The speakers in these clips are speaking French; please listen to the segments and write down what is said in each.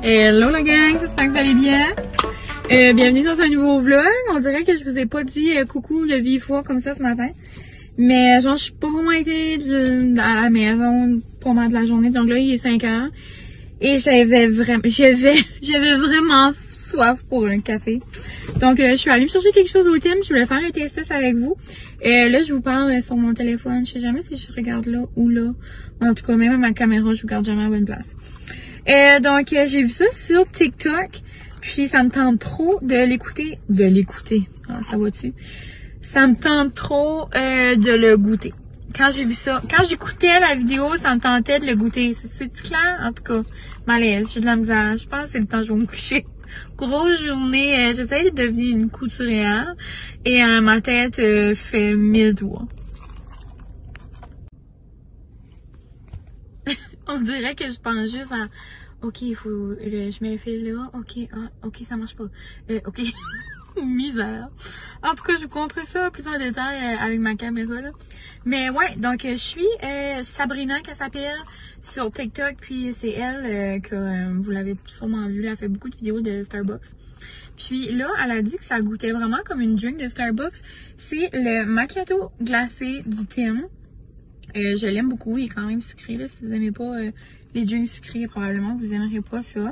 Hello la gang, j'espère que vous allez bien. Bienvenue dans un nouveau vlog. On dirait que je vous ai pas dit coucou de vive voix comme ça ce matin. Mais genre je suis pas vraiment été à la maison pendant de la journée. Donc là il est 5 heures. Et j'avais vraiment soif pour un café. Donc je suis allée me chercher quelque chose au Tim. Je voulais faire un TSS avec vous. Là je vous parle sur mon téléphone. Je sais jamais si je regarde là ou là. En tout cas même à ma caméra je regarde jamais à la bonne place. Donc j'ai vu ça sur TikTok. Puis ça me tente trop de l'écouter. Ah, ça va dessus. Ça me tente trop de le goûter. Quand j'ai vu ça, quand j'écoutais la vidéo, ça me tentait de le goûter. C'est-tu clair? En tout cas, malaise, j'ai de la misère. Je pense que c'est le temps que je vais me coucher. Grosse journée, j'essaie de devenir une couturière. Et ma tête fait 1000 tours. On dirait que je pense juste à... Ok, il faut... je mets le fil là. Ok, ok, ça marche pas. Ok. Misère. En tout cas, je vous montrerai ça plus en détail avec ma caméra là. Mais ouais, donc je suis Sabrina qu'elle s'appelle sur TikTok. Puis c'est elle que vous l'avez sûrement vu. Elle a fait beaucoup de vidéos de Starbucks. Puis là, elle a dit que ça goûtait vraiment comme une drink de Starbucks. C'est le macchiato glacé du Tim. Je l'aime beaucoup, il est quand même sucré là. Si vous aimez pas les drinks sucrés, probablement vous aimerez pas ça.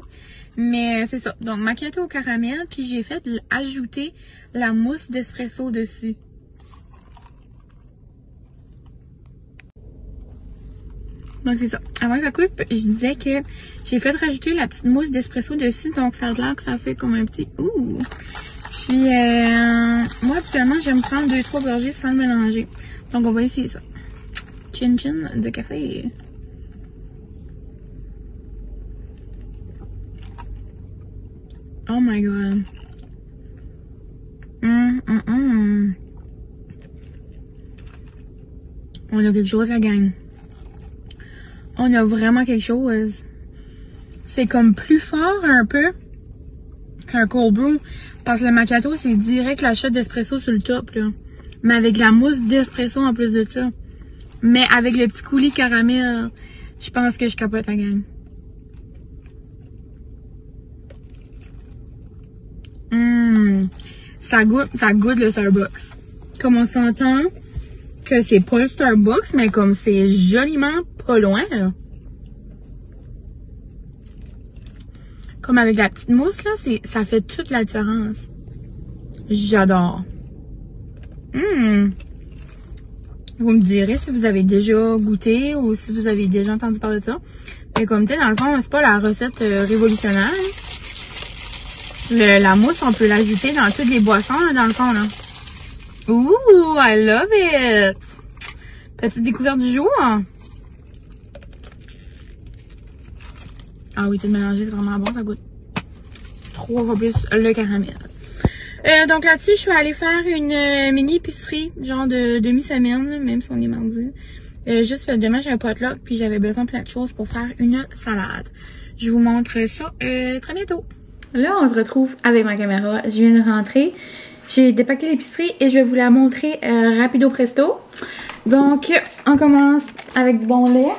Mais c'est ça. Donc macchiato au caramel, puis j'ai fait ajouter la mousse d'espresso dessus. Donc c'est ça. Avant que ça coupe, je disais que j'ai fait rajouter la petite mousse d'espresso dessus, donc ça a l'air que ça fait comme un petit ouh. Puis moi habituellement j'aime prendre 2-3 gorgées sans le mélanger. Donc on va essayer ça. Chin chin de café. Oh my god. On a quelque chose à gagner. On a vraiment quelque chose. C'est comme plus fort un peu qu'un cold brew. Parce que le macchiato, c'est direct la shot d'espresso sur le top, là. Mais avec la mousse d'espresso en plus de ça. Mais avec le petit coulis caramel, je pense que je capote la gang. Ça goûte le Starbucks. Comme on s'entend que c'est pas le Starbucks, mais comme c'est joliment pas loin, là. Comme avec la petite mousse, là, ça fait toute la différence. J'adore. Vous me direz si vous avez déjà goûté ou si vous avez déjà entendu parler de ça. Mais comme tu sais, dans le fond, c'est pas la recette révolutionnaire. La mousse, on peut l'ajouter dans toutes les boissons, là, dans le fond, là. Ouh, I love it! Petite découverte du jour. Ah oui, tout mélangé, c'est vraiment bon, ça goûte 3 fois plus le caramel. Donc là-dessus, je suis allée faire une mini épicerie, genre de demi-semaine, même si on est mardi. Juste demain, j'ai un potluck, puis j'avais besoin de plein de choses pour faire une salade. Je vous montre ça très bientôt. Là, on se retrouve avec ma caméra. Je viens de rentrer. J'ai dépaqué l'épicerie et je vais vous la montrer rapido presto. Donc, on commence avec du bon lait.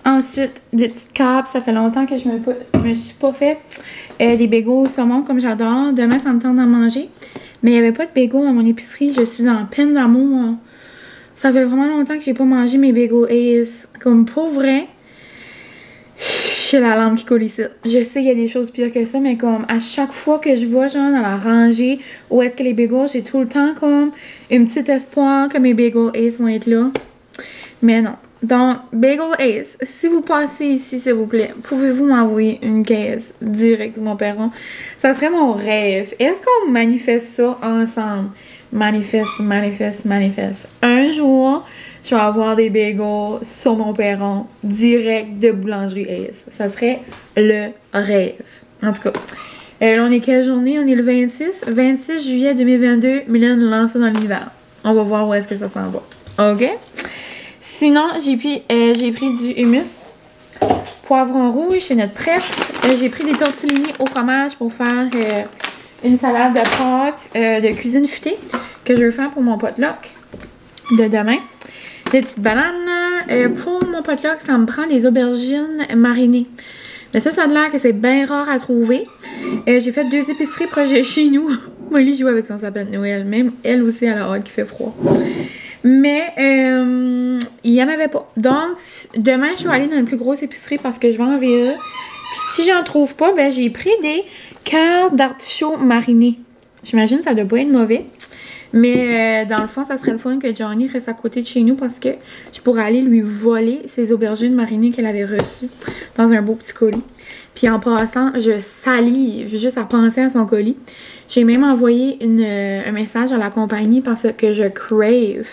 Ensuite, des petites câbles. Ça fait longtemps que je me suis pas fait des bagels au saumon comme j'adore. Demain, ça me tente d'en manger. Mais il n'y avait pas de bagels dans mon épicerie. Je suis en peine d'amour. Ça fait vraiment longtemps que j'ai pas mangé mes bagels Ace. Comme pour vrai, j'ai la langue qui coule ici. Je sais qu'il y a des choses pires que ça, mais comme à chaque fois que je vois genre dans la rangée où est-ce que les bagels, j'ai tout le temps comme une petite espoir que mes bagels Ace vont être là. Mais non. Donc, Bagel Ace, si vous passez ici, s'il vous plaît, pouvez-vous m'envoyer une caisse direct de mon perron? Ça serait mon rêve. Est-ce qu'on manifeste ça ensemble? Manifeste, manifeste, manifeste. Un jour, je vais avoir des bagels sur mon perron direct de boulangerie Ace. Ça serait le rêve. En tout cas, là, on est quelle journée? On est le 26 juillet 2022. Mylène lance dans l'univers. On va voir où est-ce que ça s'en va. OK? Sinon, j'ai pris du hummus, poivron rouge chez notre prep. J'ai pris des tortellini au fromage pour faire une salade de pâtes de cuisine futée que je veux faire pour mon potluck de demain. Des petites bananes. Pour mon potluck, ça me prend des aubergines marinées. Mais ça a l'air que c'est bien rare à trouver. J'ai fait 2 épiceries proches de chez nous. Molly joue avec son sapin de Noël. Même elle aussi, elle a hâte qu'il fait froid. Mais il n'y en avait pas. Donc, demain, je vais aller dans une plus grosse épicerie parce que je vais en VA. Puis si j'en trouve pas, ben j'ai pris des cœurs d'artichaut marinés. J'imagine que ça doit pas être mauvais. Mais dans le fond, ça serait le fun que Johnny reste à côté de chez nous parce que je pourrais aller lui voler ses aubergines marinées qu'elle avait reçues dans un beau petit colis. Puis en passant, je salive juste à penser à son colis. J'ai même envoyé un message à la compagnie parce que je crave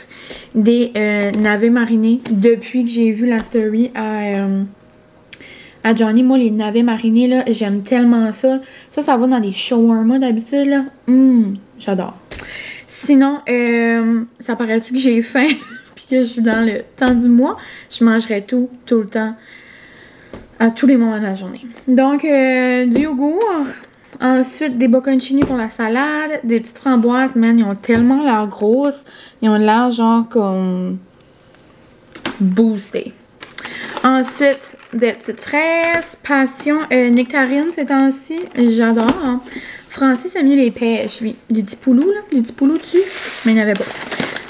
des navets marinés depuis que j'ai vu la story à Johnny. Moi, les navets marinés, là, j'aime tellement ça. Ça va dans des shawarma d'habitude, là. J'adore. Sinon, ça paraît-tu que j'ai faim puis que je suis dans le temps du mois. Je mangerai tout le temps, à tous les moments de la journée. Donc, du yogourt. Ensuite, des bocconcini pour la salade. Des petites framboises, man, ils ont tellement l'air grosses. Ils ont l'air genre comme boostés. Ensuite, des petites fraises. Passion, nectarine ces temps-ci. J'adore. Hein. Francis a mis les pêches, lui. Du petit poulou, là. Du petit poulou dessus. Mais il n'y en avait pas.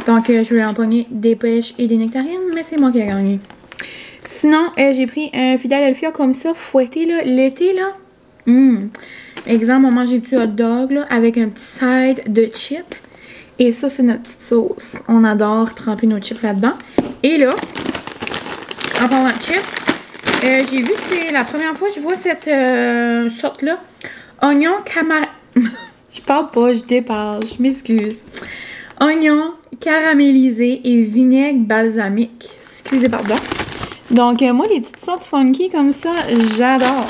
Donc, je voulais empoigner des pêches et des nectarines. Mais c'est moi qui ai gagné. Sinon, j'ai pris un Philadelphia comme ça, fouetté, là. L'été, là. Exemple, on mange des petits hot dogs, là, avec un petit side de chips. Et ça, c'est notre petite sauce. On adore tremper nos chips là-dedans. Et là, en parlant de chips, j'ai vu, c'est la première fois que je vois cette sorte-là. Oignon je parle pas, je déparle, je m'excuse. Oignon caramélisé et vinaigre balsamique. Excusez, pardon. Donc, moi, les petites sortes funky comme ça, j'adore.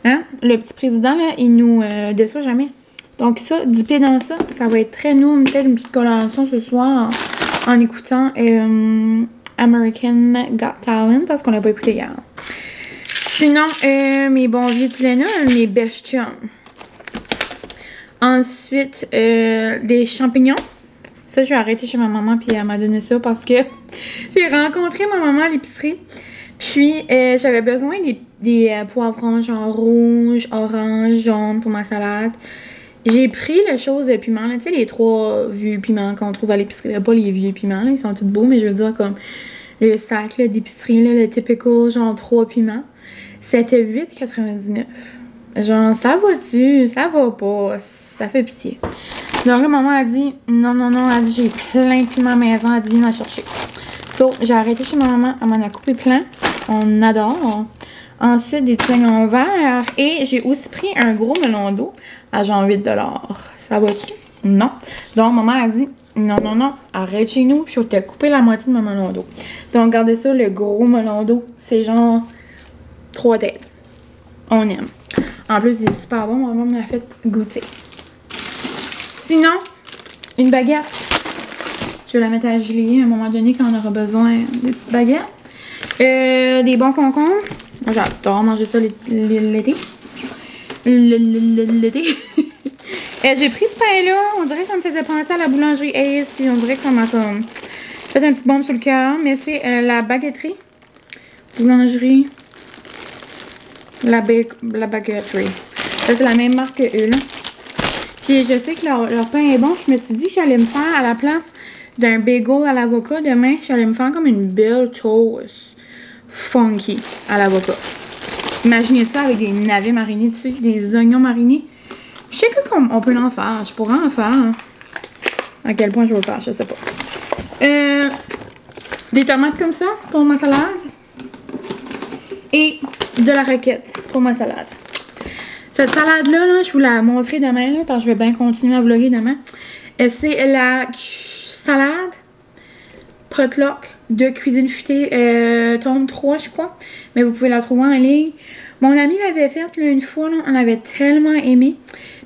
Hein? Le petit président, là, il nous déçoit jamais. Donc, ça, dipper dans ça, ça va être très nous. Peut-être une petite collation ce soir en écoutant American Got Talent parce qu'on l'a pas écouté hier. Sinon, mes bons vieux Tylenol, mes best chums. Ensuite, des champignons. Ça, je vais arrêter chez ma maman puis elle m'a donné ça parce que j'ai rencontré ma maman à l'épicerie. Puis, j'avais besoin des poivrons genre rouge, orange, jaune pour ma salade. J'ai pris le chose de piment, tu sais, les 3 vieux piments qu'on trouve à l'épicerie. Pas les vieux piments, là, ils sont tous beaux, mais je veux dire comme le sac d'épicerie, le typical, genre 3 piments. C'était 8,99. Genre, ça va-tu? Ça va pas. Ça fait pitié. Donc là, maman a dit, non, elle a dit, j'ai plein de piments à la maison. Elle a dit, viens en chercher. So, j'ai arrêté chez ma maman. Elle m'en a coupé plein. On adore. Ensuite, des petits oignons verts. Et j'ai aussi pris un gros melon d'eau à genre 8 $. Ça va-tu? Non. Donc, maman a dit, non, arrête chez nous. Je vais te couper la moitié de mon melon d'eau. Donc, regardez ça, le gros melon d'eau. C'est genre 3 têtes. On aime. En plus, il est super bon. Maman me l'a fait goûter. Sinon, une baguette. Je vais la mettre à geler à un moment donné quand on aura besoin de petites baguettes. Des bons concombres. Moi, j'adore manger ça l'été. L'été. J'ai pris ce pain-là. On dirait que ça me faisait penser à la boulangerie Ace. Puis on dirait que ça m'a comme fait un petit bombe sur le cœur. Mais c'est la baguetterie. Boulangerie. La baguetterie. Ça, c'est la même marque que eux, là. Puis je sais que leur pain est bon. Je me suis dit que j'allais me faire à la place d'un bagel à l'avocat demain, j'allais me faire comme une belle toast funky à l'avocat. Imaginez ça avec des navets marinés dessus, des oignons marinés. Je sais qu'on peut en faire. Je pourrais en faire. Hein. À quel point je vais le faire, je sais pas. Des tomates comme ça pour ma salade. Et de la roquette pour ma salade. Cette salade-là, là, je vous la montrerai demain, là, parce que je vais bien continuer à vlogger demain. C'est la salade potluck de Cuisine Futée, tome 3, je crois. Mais vous pouvez la trouver en ligne. Mon ami l'avait faite une fois, là, on l'avait tellement aimé.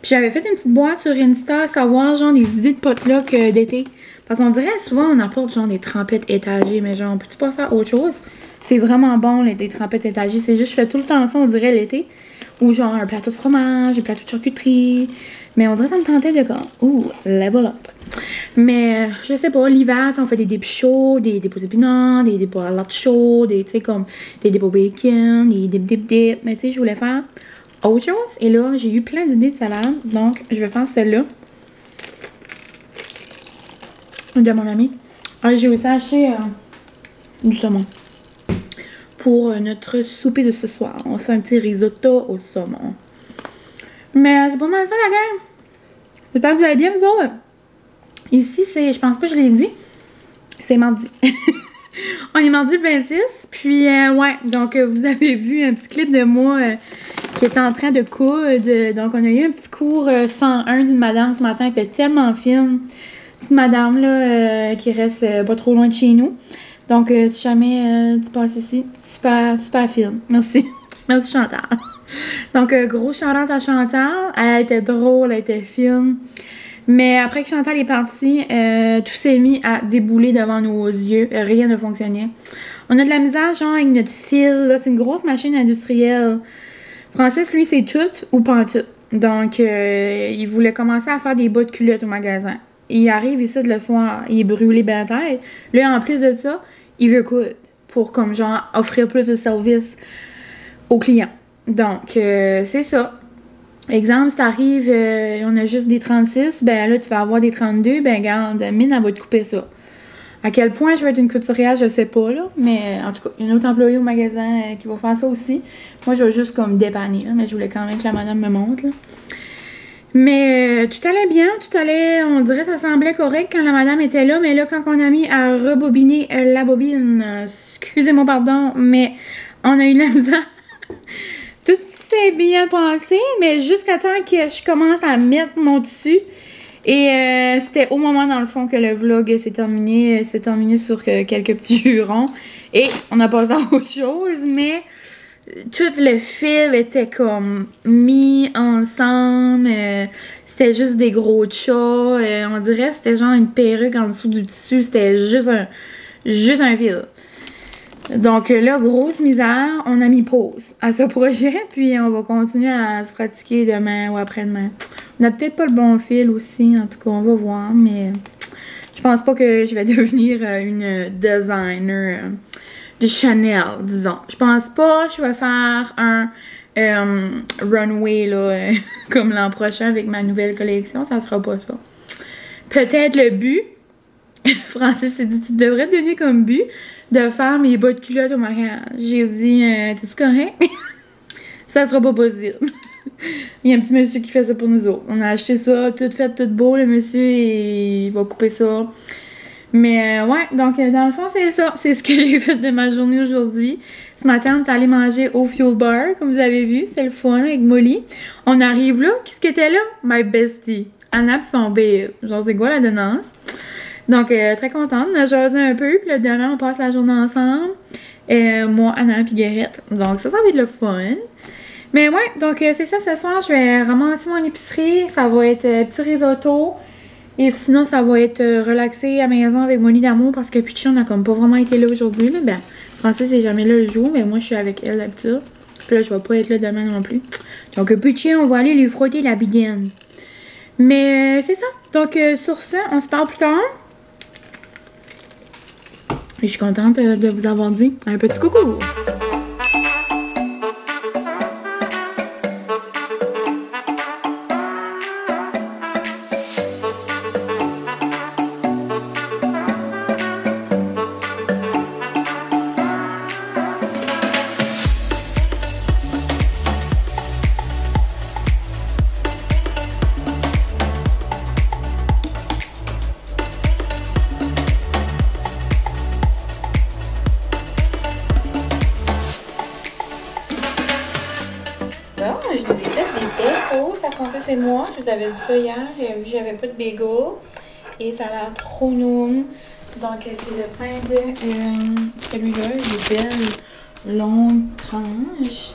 Puis j'avais fait une petite boîte sur Insta, à savoir genre des idées de potluck d'été. Parce qu'on dirait souvent on apporte genre des trempettes étagées, mais genre, peux-tu passer à autre chose? C'est vraiment bon, des trempettes étagées. C'est juste, je fais tout le temps ça, on dirait l'été. Ou genre un plateau de fromage, un plateau de charcuterie. Mais on dirait que ça me tentait de comme, ouh, level up. Mais je sais pas, l'hiver, on fait des dips chauds, des dips aux épinards, des dips à l'autre chaud, des, tu sais, comme des dips au bacon, des dips. Mais tu sais, je voulais faire autre chose. Et là, j'ai eu plein d'idées de salade. Donc, je vais faire celle-là. De mon ami. Ah, j'ai aussi acheté du saumon. Pour notre souper de ce soir. On fait un petit risotto au saumon. Mais c'est pas mal ça, la gang. J'espère que vous allez bien, vous autres. Ici, c'est, je pense pas que je l'ai dit, c'est mardi. On est mardi le 26. Puis, ouais, donc vous avez vu un petit clip de moi qui était en train de coudre. Donc, on a eu un petit cours 101 d'une madame ce matin. Elle était tellement fine. Petite madame, là, qui reste pas trop loin de chez nous. Donc, si jamais tu passes ici, super, super fine. Merci. Merci, Chantal. Donc, gros shout-out à Chantal. Elle était drôle, elle était fine. Mais après que Chantal est partie, tout s'est mis à débouler devant nos yeux. Rien ne fonctionnait. On a de la misère, genre, avec notre fil. C'est une grosse machine industrielle. Francis, lui, c'est tout ou pas tout. Donc, il voulait commencer à faire des bas de culottes au magasin. Il arrive ici le soir, il est brûlé ben tête. Là, en plus de ça, il veut coudre pour, comme, genre, offrir plus de services aux clients. Donc, c'est ça. Exemple, si t'arrives, on a juste des 36, ben là, tu vas avoir des 32, ben regarde, Mine, elle va te couper ça. À quel point je vais être une couturière, je sais pas, là. Mais en tout cas, il y a une autre employée au magasin qui va faire ça aussi. Moi, je vais juste comme dépanner, là. Mais je voulais quand même que la madame me montre, là. Mais tout allait bien, tout allait, on dirait que ça semblait correct quand la madame était là. Mais là, quand on a mis à rebobiner la bobine, excusez-moi, pardon, mais on a eu la misère. Tout s'est bien passé, mais jusqu'à temps que je commence à mettre mon tissu. Et c'était au moment, dans le fond, que le vlog s'est terminé. C'est terminé sur quelques petits jurons. Et on a passé à autre chose, mais tout le fil était comme mis ensemble. C'était juste des gros chats. On dirait que c'était genre une perruque en dessous du tissu. C'était juste un fil. Donc là, grosse misère, on a mis pause à ce projet, puis on va continuer à se pratiquer demain ou après-demain. On n'a peut-être pas le bon fil aussi, en tout cas, on va voir, mais je pense pas que je vais devenir une designer de Chanel, disons. Je pense pas que je vais faire un runway, là, comme l'an prochain avec ma nouvelle collection, ça sera pas ça. Peut-être le but, Francis s'est dit, tu devrais te donner comme but de faire mes bas de culotte au mariage. J'ai dit, t'es-tu correct? Ça sera pas possible. Il y a un petit monsieur qui fait ça pour nous autres. On a acheté ça, tout fait, tout beau, le monsieur, et il va couper ça. Mais ouais, donc dans le fond, c'est ça. C'est ce que j'ai fait de ma journée aujourd'hui. Ce matin, on est allé manger au Fuel Bar, comme vous avez vu. C'est le fun avec Molly. On arrive là. Qu'est-ce qui était là? My bestie. Anna pis son babe. Genre, c'est quoi la denance? Donc, très contente. On a jasé un peu. Puis là, demain, on passe la journée ensemble. Moi, Anna puis Guérette. Donc, ça va être le fun. Mais ouais, donc c'est ça. Ce soir, je vais ramasser mon épicerie. Ça va être petit risotto. Et sinon, ça va être relaxé à la maison avec Molly d'amour. Parce que Pucci, on a comme pas vraiment été là aujourd'hui. Là. Ben, Francis, c'est jamais là le jour. Mais moi, je suis avec elle d'habitude. Puis là, je vais pas être là demain non plus. Donc, Pucci, on va aller lui frotter la bigaine. Mais c'est ça. Donc, sur ça, on se parle plus tard. Et je suis contente de vous avoir dit un petit coucou! Je vous ai fait des bagels, ça pensait c'est moi. Je vous avais dit ça hier, vu que j'avais pas de bagel. Et ça a l'air trop noum. Donc c'est le pain de celui-là, les belles longues tranches.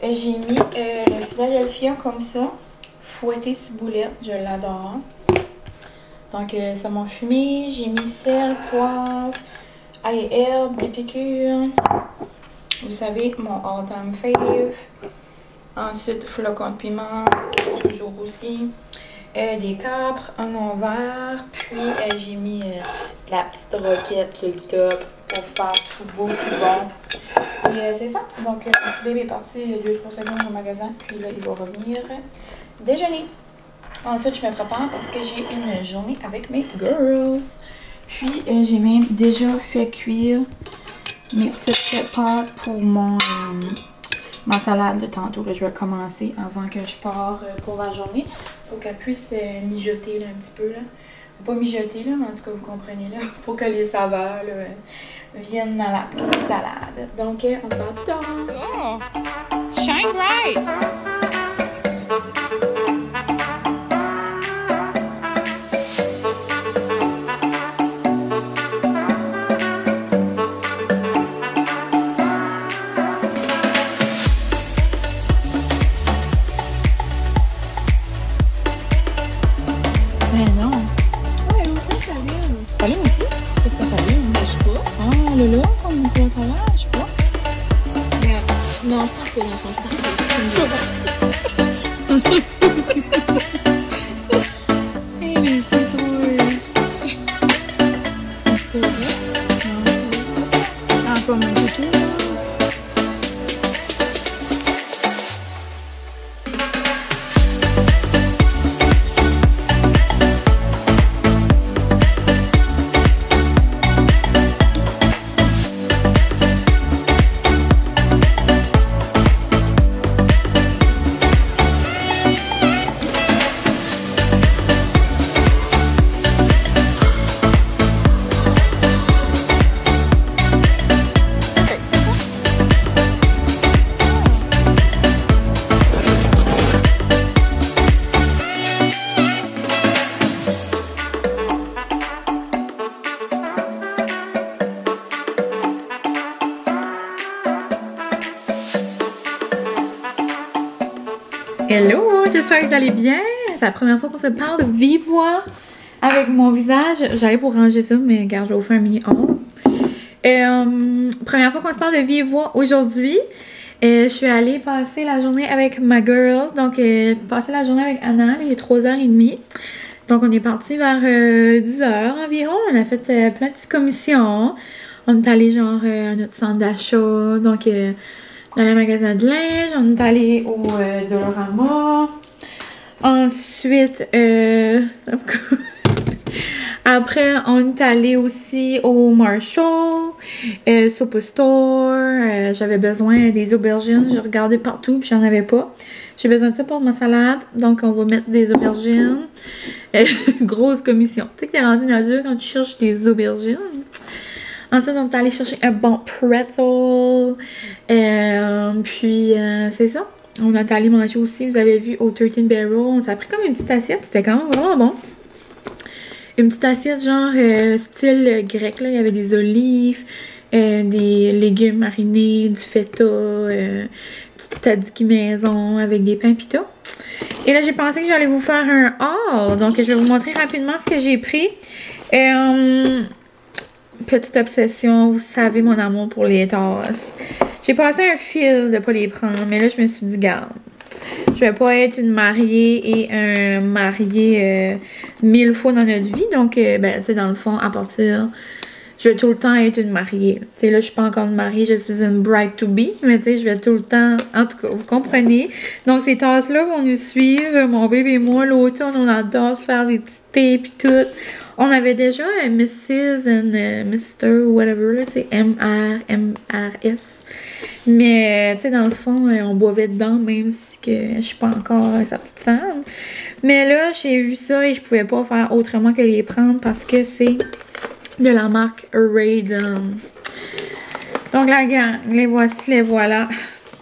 J'ai mis le Philadelphia comme ça, fouetté ciboulette, je l'adore. Donc ça m'a fumé, j'ai mis sel, poivre, ail et herbes, des piqûres. Vous savez, mon all-time fave. Ensuite, flocons de piment, toujours aussi. des capres, un oignon vert, puis j'ai mis de la petite roquette sur le top pour faire tout beau, tout bon. Et c'est ça. Donc, le petit bébé est parti 2-3 secondes au magasin, puis là, il va revenir déjeuner. Ensuite, je me prépare parce que j'ai une journée avec mes girls. Puis, j'ai même déjà fait cuire mes petites pâtes pour ma salade de tantôt. Là, je vais commencer avant que je pars pour la journée pour qu'elle puisse mijoter là, un petit peu. Là. Pas mijoter, là, mais en tout cas, vous comprenez, là, pour que les saveurs là, viennent dans la petite salade. Donc, on se voit plus tard. Oh, shine bright! Non, je pense que dans son Hello, j'espère que vous allez bien. C'est la première fois qu'on se parle de vive voix avec mon visage. J'allais pour ranger ça, mais regarde, je vais vous faire un mini haul. Première fois qu'on se parle de vive voix aujourd'hui. Je suis allée passer la journée avec ma girls. Donc, passer la journée avec Anna, il est 3h30. Donc, on est parti vers 10h environ. On a fait plein de petites commissions. On est allé genre à notre centre d'achat. Donc, dans le magasin de linge, on est allé au Dollarama. Ensuite, ça me cause. Après, on est allé aussi au Marshall, Superstore. J'avais besoin des aubergines. J'ai regardé partout puis j'en avais pas. J'ai besoin de ça pour ma salade. Donc, on va mettre des aubergines. Grosse commission. Tu sais que t'es rendu une adulte quand tu cherches des aubergines. Ensuite, on est allé chercher un bon pretzel. Puis, c'est ça. On est allé manger aussi. Vous avez vu au 13 Barrel. On s'est pris comme une petite assiette. C'était quand même vraiment bon. Une petite assiette genre style grec. Là. Il y avait des olives, des légumes marinés, du feta, petite tzatziki maison avec des pains pita. Et là, j'ai pensé que j'allais vous faire un haul. Donc, je vais vous montrer rapidement ce que j'ai pris. Petite obsession, vous savez mon amour pour les tasses. J'ai passé un fil de pas les prendre, mais là je me suis dit, garde, je vais pas être une mariée et un marié 1000 fois dans notre vie. Donc, ben, tu sais, dans le fond, à partir, je vais tout le temps être une mariée. Tu sais, là, je suis pas encore une mariée, je suis une bride to be, mais tu sais, je vais tout le temps, en tout cas, vous comprenez. Donc, ces tasses-là vont nous suivre, mon bébé et moi, l'automne, on adore se faire des petits thés pis tout. On avait déjà Mrs. and Mr. whatever, là, tu sais, MRS. Mais, tu sais, dans le fond, on boivait dedans, même si que je suis pas encore sa petite femme. Mais là, j'ai vu ça et je pouvais pas faire autrement que les prendre parce que c'est de la marque Raiden. Donc, la gang, les voici, les voilà.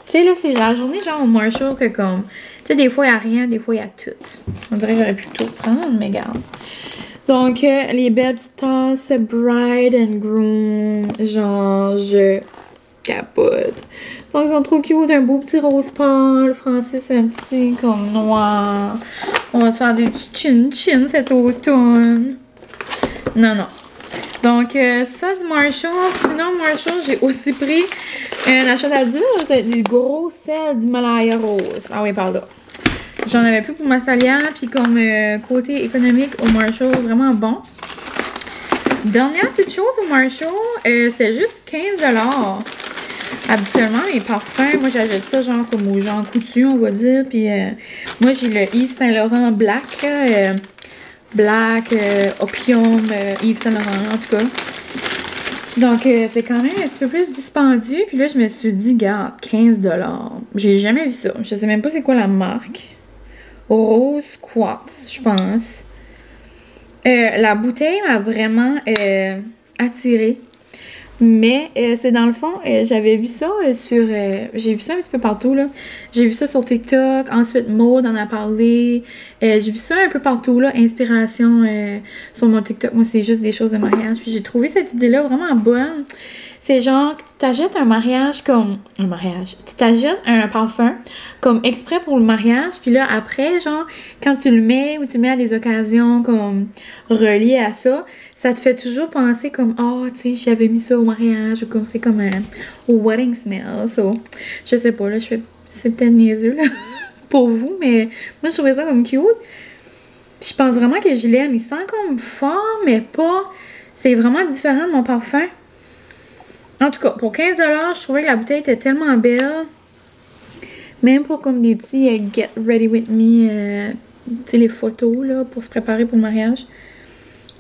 Tu sais, là, c'est la journée genre au Marshall que comme... Tu sais, des fois, il n'y a rien, des fois, il y a tout. On dirait que j'aurais pu tout prendre, mais garde. Donc, les belles petites tasses Bride and Groom, genre, je capote. Donc, ils sont trop cute, un beau petit rose pâle, Francis un petit comme noir. On va se faire des petits chin-chin cet automne. Non, non. Donc, ça, du Marshall. Sinon, Marshall, j'ai aussi pris un achat d'adulte, du gros sel d'Himalaya rose. Ah oui, par là. J'en avais plus pour ma salière, puis comme côté économique au Marshall, vraiment bon. Dernière petite chose au Marshall, c'est juste 15$. Habituellement, les parfums, moi j'achète ça genre comme aux gens coutus, on va dire. Puis moi j'ai le Yves Saint Laurent Black, Black, Opium, Yves Saint Laurent, en tout cas. Donc c'est quand même un petit peu plus dispendieux. Puis là je me suis dit, regarde, 15$. J'ai jamais vu ça. Je sais même pas c'est quoi la marque. Rose Quartz, je pense. La bouteille m'a vraiment attirée. Mais c'est dans le fond, j'avais vu ça sur... j'ai vu ça un petit peu partout, là. J'ai vu ça sur TikTok. Ensuite, Maud en a parlé. J'ai vu ça un peu partout, là. Inspiration sur mon TikTok. Moi, c'est juste des choses de mariage. Puis j'ai trouvé cette idée-là vraiment bonne. C'est genre que tu t'achètes un mariage comme... Un mariage. Tu t'achètes un parfum comme exprès pour le mariage. Puis là, après, genre, quand tu le mets ou tu le mets à des occasions comme reliées à ça, ça te fait toujours penser comme, oh, tu sais, j'avais mis ça au mariage, ou comme c'est comme un wedding smell. So, je sais pas, là, c'est peut-être niaiseux, là, pour vous, mais moi, je trouvais ça comme cute. Puis je pense vraiment que je l'aime. Il sent comme fort, mais pas. C'est vraiment différent de mon parfum. En tout cas, pour 15$, je trouvais que la bouteille était tellement belle. Même pour comme des petits Get Ready With Me, tu sais, les photos, là, pour se préparer pour le mariage.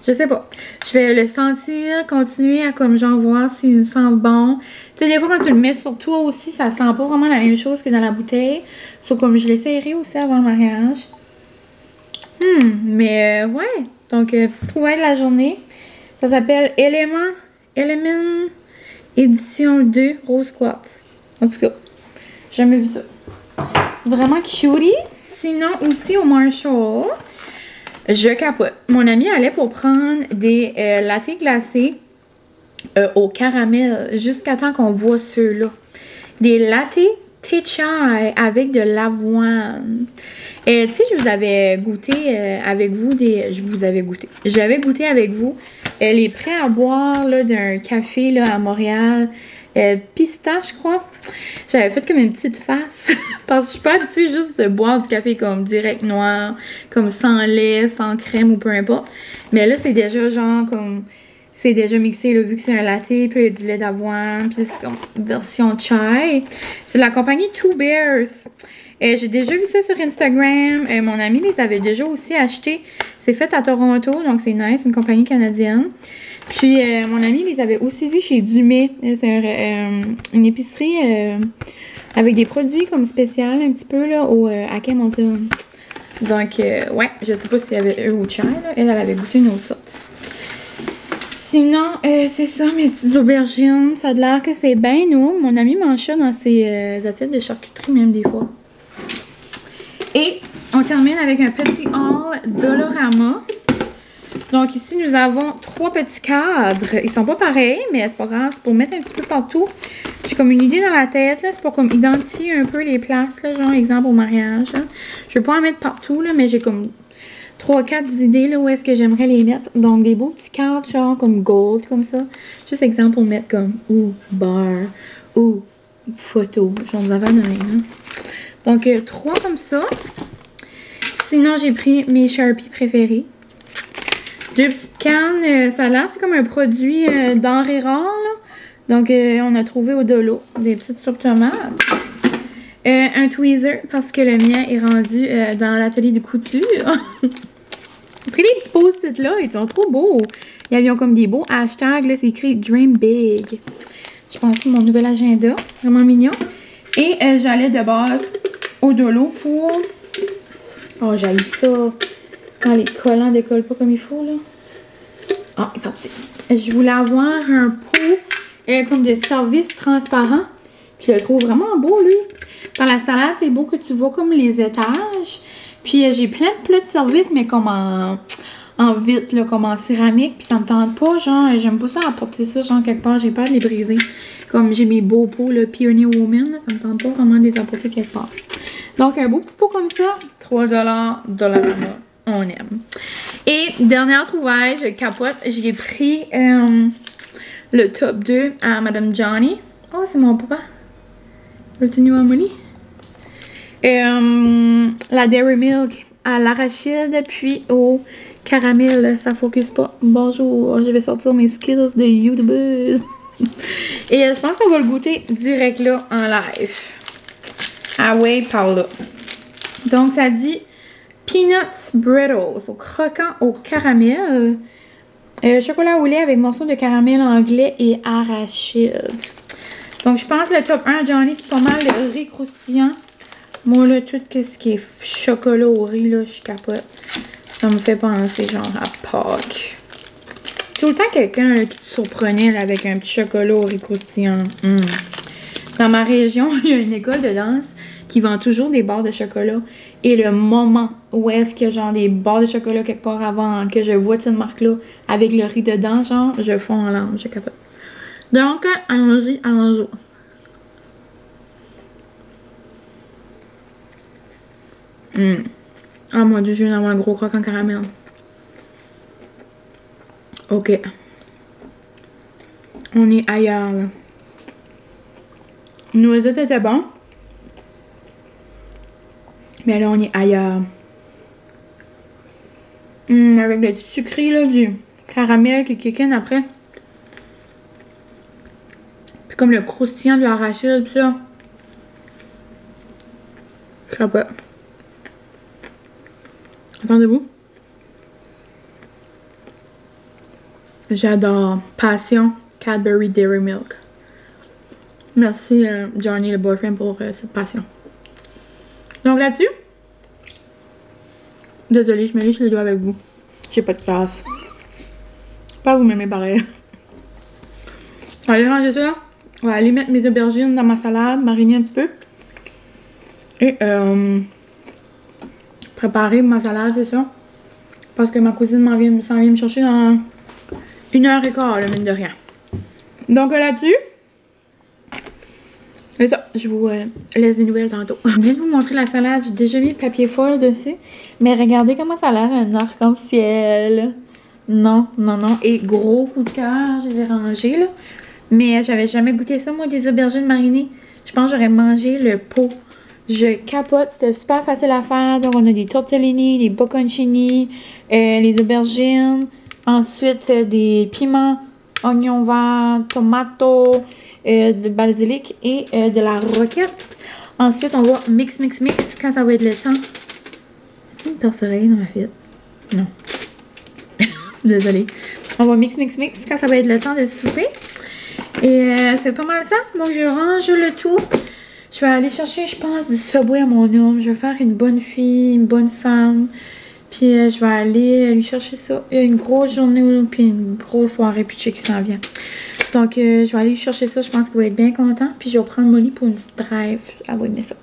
Je sais pas. Je vais le sentir, continuer à comme genre voir s'il sent bon. Tu sais, des fois quand tu le mets sur toi aussi, ça sent pas vraiment la même chose que dans la bouteille. Sauf comme je l'essayerai aussi avant le mariage. Mais ouais. Donc, petite trouvaille de la journée. Ça s'appelle Element Édition 2 Rose Quartz. En tout cas, j'ai jamais vu ça. Vraiment cutie. Sinon, aussi au Marshall, je capote. Mon ami allait pour prendre des lattés glacés au caramel jusqu'à temps qu'on voit ceux-là. Des lattés thé chai avec de l'avoine. Tu sais, je vous avais goûté avec vous J'avais goûté avec vous les prêts à boire d'un café là, à Montréal. Pistache, je crois. J'avais fait comme une petite face. Parce que je suis pas habituée juste de boire du café comme direct noir, comme sans lait, sans crème ou peu importe. Mais là, c'est déjà genre comme... C'est déjà mixé, là, vu que c'est un latte, puis il y a du lait d'avoine, puis c'est comme version chai. C'est de la compagnie Two Bears. J'ai déjà vu ça sur Instagram. Mon ami les avait déjà aussi achetés. C'est fait à Toronto, donc c'est nice, une compagnie canadienne. Puis, mon ami les avait aussi vus chez Dumais. C'est une épicerie avec des produits comme spéciaux un petit peu là, à Hamilton. Donc, ouais, je sais pas s'il y avait eux ou chai. Là. Elle avait goûté une autre sorte. Sinon, c'est ça, mes petites aubergines. Ça a l'air que c'est bien nous. Mon ami mange ça dans ses assiettes de charcuterie, même des fois. Et on termine avec un petit haul Dollarama. Donc ici, nous avons 3 petits cadres. Ils sont pas pareils, mais c'est pas grave. C'est pour mettre un petit peu partout. J'ai comme une idée dans la tête. C'est pour comme identifier un peu les places. Là, genre, exemple, au mariage. Là. Je vais pas en mettre partout, là, mais j'ai comme 3-4 idées là, où est-ce que j'aimerais les mettre. Donc, des beaux petits cadres, genre comme gold, comme ça. Juste exemple pour mettre comme ou bar ou photo. Genre, vous avez un hein. Donc, 3 comme ça. Sinon, j'ai pris mes Sharpies préférés. 2 petites cannes. Ça a l'air, c'est comme un produit denrée rare. Là. Donc, on a trouvé au Dolo des petites soupes tomates. Un tweezer parce que le mien est rendu dans l'atelier de couture. J'ai pris les petits post-it là. Ils sont trop beaux. Ils ont comme des beaux hashtags. Là, c'est écrit Dream Big. Je pense que c'est mon nouvel agenda. Vraiment mignon. Et j'allais de base au Dolo pour... Oh, j'haïs ça. Quand les collants décollent pas comme il faut, là. Ah, il est parti. Je voulais avoir un pot comme de service transparent. Je le trouve vraiment beau, lui. Dans la salade, c'est beau que tu vois comme les étages. Puis j'ai plein de plats de service, mais comme en vitre, là, comme en céramique. Puis ça me tente pas, genre, j'aime pas ça apporter ça, genre, quelque part. J'ai peur de les briser. Comme j'ai mes beaux pots, le Pioneer Woman, là, ça me tente pas vraiment de les apporter quelque part. Donc, un beau petit pot comme ça, 3$, Dollarama. On aime. Et dernière trouvaille, je capote. J'ai pris le top 2 à Madame Johnny. Oh, c'est mon papa. Le petit New Amolie. la Dairy Milk à l'arachide, puis au caramel. Ça focus pas. Bonjour, je vais sortir mes skills de YouTubeuse. Et je pense qu'on va le goûter direct là en live. Ah ouais, par là. Donc ça dit Peanut Brittles au croquant au caramel. Chocolat au lait avec morceaux de caramel anglais et arachide. Donc je pense que le top 1 Johnny, c'est pas mal le riz croustillant. Moi là, tout ce qui est chocolat au riz, là, je capote. Ça me fait penser genre à Pâques. Tout le temps quelqu'un qui te surprenait là, avec un petit chocolat au riz croustillant. Dans ma région, il y a une école de danse qui vend toujours des barres de chocolat. Et le moment où est-ce qu'il y a genre des barres de chocolat quelque part avant que je vois cette marque-là avec le riz dedans, genre, je fonds en larmes, je capote. Donc, allons-y, allons-y. Ah mon dieu, je viens d'avoir un gros croque en caramel. Ok. On est ailleurs, là. Noisette était bon. Mais là, on est ailleurs. Avec le petit sucré, là, du caramel qui kick in après. Puis comme le croustillant de l'arachide, pis ça. Je sais pas. Attendez-vous. J'adore. Passion Cadbury Dairy Milk. Merci Johnny le boyfriend pour cette passion. Donc là-dessus, désolée, je me liche les doigts avec vous. J'ai pas de classe. Pas vous m'aimez pareil. On va aller ranger ça. On va aller mettre mes aubergines dans ma salade, mariner un petit peu. Et préparer ma salade, c'est ça. Parce que ma cousine s'en vient me chercher dans 1h15, là, mine de rien. Donc là-dessus, c'est ça, je vous laisse des nouvelles tantôt. J'ai oublié de vous montrer la salade, j'ai déjà mis le papier foil dessus. Mais regardez comment ça a l'air un arc-en-ciel. Non, non, non. Et gros coup de cœur, je les ai rangés là. Mais j'avais jamais goûté ça, moi, des aubergines marinées. Je pense que j'aurais mangé le pot. Je capote, c'était super facile à faire. Donc on a des tortellini, des bocconcini, les aubergines. Ensuite, des piments, oignons verts, tomates, de basilic et de la roquette. Ensuite, on va mix quand ça va être le temps. C'est une perce-oreille dans ma fille. Non. Désolée. On va mix quand ça va être le temps de souper. Et c'est pas mal ça. Donc, je range le tout. Je vais aller chercher, je pense, du Subway à mon homme. Je vais faire une bonne fille, une bonne femme. Puis je vais aller lui chercher ça. Il y a une grosse journée, puis une grosse soirée pitchée qui s'en vient. Donc, je vais aller lui chercher ça. Je pense qu'il va être bien content. Puis je vais prendre Molly pour une petite drive. Elle va aimer ça.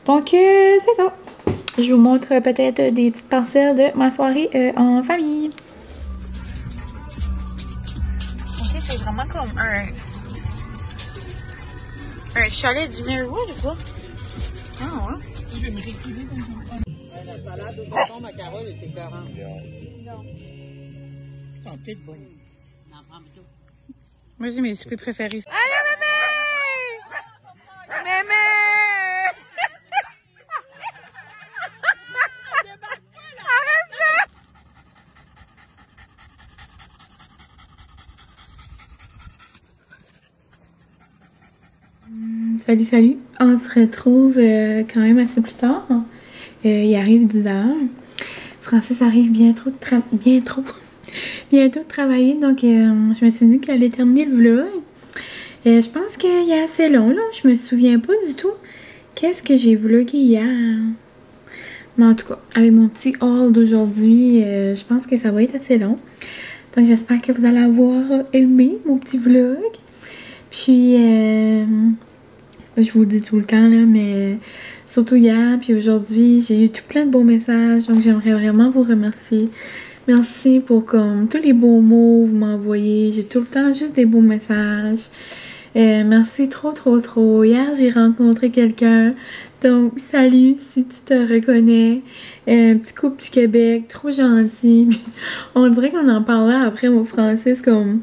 Donc, c'est ça. Je vous montre peut-être des petites parcelles de ma soirée en famille. Ok, c'est vraiment comme un chalet du Marywood, ça. Ah ouais. Je vais me rééquilibrer comme ça. La salade au bâton, ma Carole était 40. Non. Ils sont toutes bonnes. On en prend plutôt. Moi, j'ai mes soupers préférés. Allez, mémé! Mémé! Arrête là! Salut, salut. On se retrouve quand même assez plus tard. Il arrive 10h. Francis arrive bientôt de travailler. Donc, je me suis dit qu'il allait terminer le vlog. Je pense qu'il est assez long, là. Je me souviens pas du tout qu'est-ce que j'ai vlogué hier. Mais en tout cas, avec mon petit haul d'aujourd'hui, je pense que ça va être assez long. Donc, j'espère que vous allez avoir aimé mon petit vlog. Puis, je vous le dis tout le temps, là, mais surtout hier, puis aujourd'hui, j'ai eu tout plein de beaux messages. Donc, j'aimerais vraiment vous remercier. Merci pour comme tous les beaux mots que vous m'envoyez. J'ai tout le temps juste des beaux messages. Merci trop. Hier, j'ai rencontré quelqu'un. Donc, salut si tu te reconnais. Un petit couple du Québec, trop gentil. On dirait qu'on en parlait après, mon Francis, comme...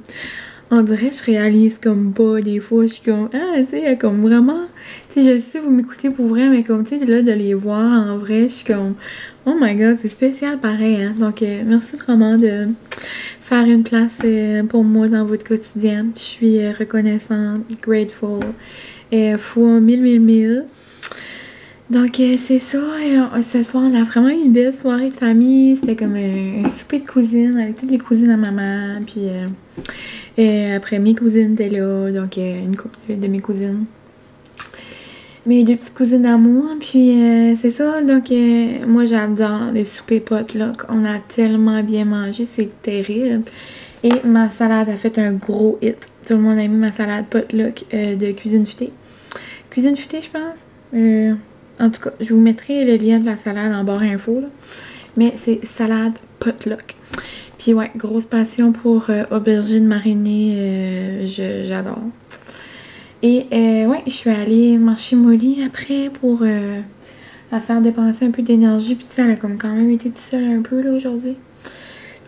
On dirait que je réalise comme pas, des fois, je suis comme, ah, tu sais, comme vraiment, tu sais, je sais, vous m'écoutez pour vrai, mais comme, tu sais, là, de les voir en vrai, je suis comme, oh my god, c'est spécial pareil, hein. Donc, merci vraiment de faire une place pour moi dans votre quotidien. Je suis reconnaissante, grateful, fois mille. Donc, c'est ça. Ce soir, on a vraiment eu une belle soirée de famille. C'était comme un souper de cousine avec toutes les cousines à maman. Puis, après, mes cousines étaient là. Donc, une couple de mes cousines. Mes deux petites cousines d'amour. Puis, c'est ça. Donc, moi, j'adore les soupers potluck. On a tellement bien mangé. C'est terrible. Et ma salade a fait un gros hit. Tout le monde a aimé ma salade potluck de cuisine futée. Cuisine futée, je pense. En tout cas, je vous mettrai le lien de la salade en barre info, là. Mais c'est salade potluck. Puis ouais, grosse passion pour aubergine marinée, j'adore. Et ouais, je suis allée marcher Molly après pour la faire dépenser un peu d'énergie. Puis ça, elle a comme quand même été toute seule un peu là aujourd'hui.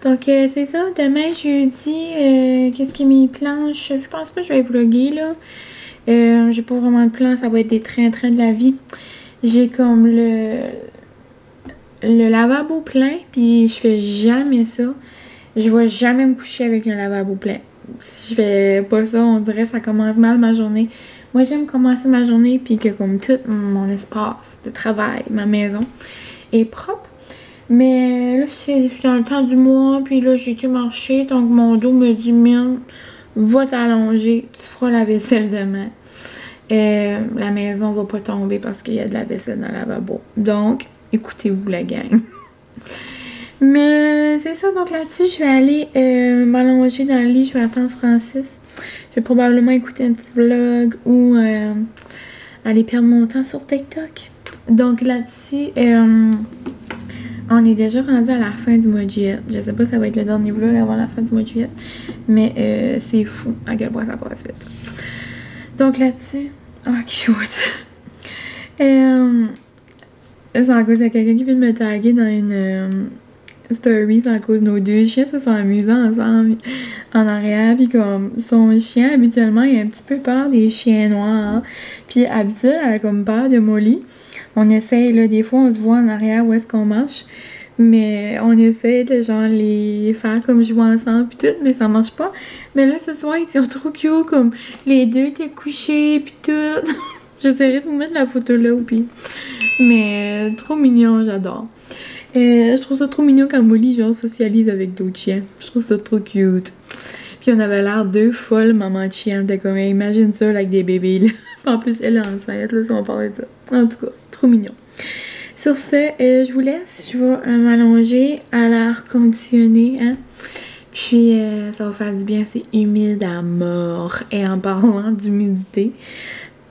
Donc c'est ça, demain jeudi, qu'est-ce qui est mes plans? Je pense pas que je vais vlogger là. J'ai pas vraiment de plan, ça va être des trains de la vie. J'ai comme le lavabo plein, puis je fais jamais ça. Je vais jamais me coucher avec un lavabo plein. Si je fais pas ça, on dirait que ça commence mal ma journée. Moi, j'aime commencer ma journée, puis que comme tout mon espace de travail, ma maison, est propre. Mais là, c'est dans le temps du mois, puis là, j'ai été marcher, donc mon dos me dit, Mine, va t'allonger, tu feras la vaisselle demain. La maison va pas tomber parce qu'il y a de la vaisselle dans le lavabo. Donc, écoutez-vous la gang. Mais c'est ça, donc là-dessus, je vais aller m'allonger dans le lit. Je vais attendre Francis. Je vais probablement écouter un petit vlog ou aller perdre mon temps sur TikTok. Donc là-dessus, on est déjà rendu à la fin du mois de juillet. Je sais pas si ça va être le dernier vlog avant la fin du mois de juillet. Mais c'est fou à quel point ça passe vite. Donc là-dessus... Oh, cute! C'est à cause de quelqu'un qui vient de me taguer dans une story. C'est à cause de nos deux chiens se sont amusés ensemble en arrière. Puis comme son chien, habituellement, il a un petit peu peur des chiens noirs. Puis habituellement, elle a comme peur de Molly. On essaye, là, des fois, on se voit en arrière où est-ce qu'on marche. Mais on essaie de genre les faire comme jouer ensemble pis tout, mais ça marche pas. Mais là, ce soir, ils sont trop cute, comme les deux étaient couchés pis tout. J'essaierai de vous mettre la photo là ou pis. Mais trop mignon, j'adore. Je trouve ça trop mignon quand Molly genre socialise avec d'autres chiens. Je trouve ça trop cute. Puis on avait l'air deux folles maman de chien. T'es comme, imagine ça là, avec des bébés là. En plus, elle est enceinte là, si on parlait de ça. En tout cas, trop mignon. Sur ce, je vous laisse. Je vais m'allonger à l'air conditionné, hein. Puis, ça va faire du bien. C'est humide à mort. Et en parlant d'humidité,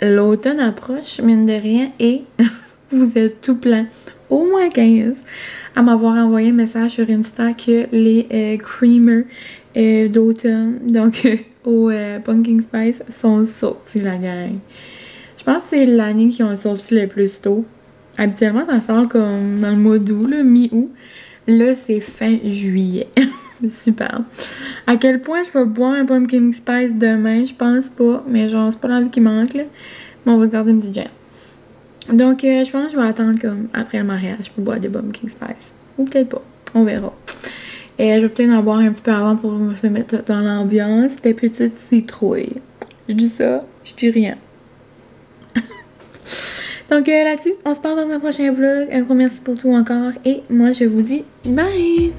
l'automne approche, mine de rien, et vous êtes tout plein. Au moins 15 à m'avoir envoyé un message sur Insta que les creamers d'automne, donc au Pumpkin Spice, sont sortis, la gang. Je pense que c'est l'année qui ont sorti le plus tôt. Habituellement, ça sort comme dans le mois d'août, mi-août. Là, c'est fin juillet. Super. À quel point je vais boire un Pumpkin Spice demain, je pense pas. Mais genre, c'est pas l'envie qui manque, là. Mais on va se garder une petite gemme. Donc, je pense que je vais attendre comme après le mariage pour boire des Pumpkin Spice. Ou peut-être pas. On verra. Et je vais peut-être en boire un petit peu avant pour se mettre dans l'ambiance. Des petites citrouilles. Je dis ça, je dis rien. Donc là-dessus, on se parle dans un prochain vlog. Un gros merci pour tout encore. Et moi, je vous dis bye!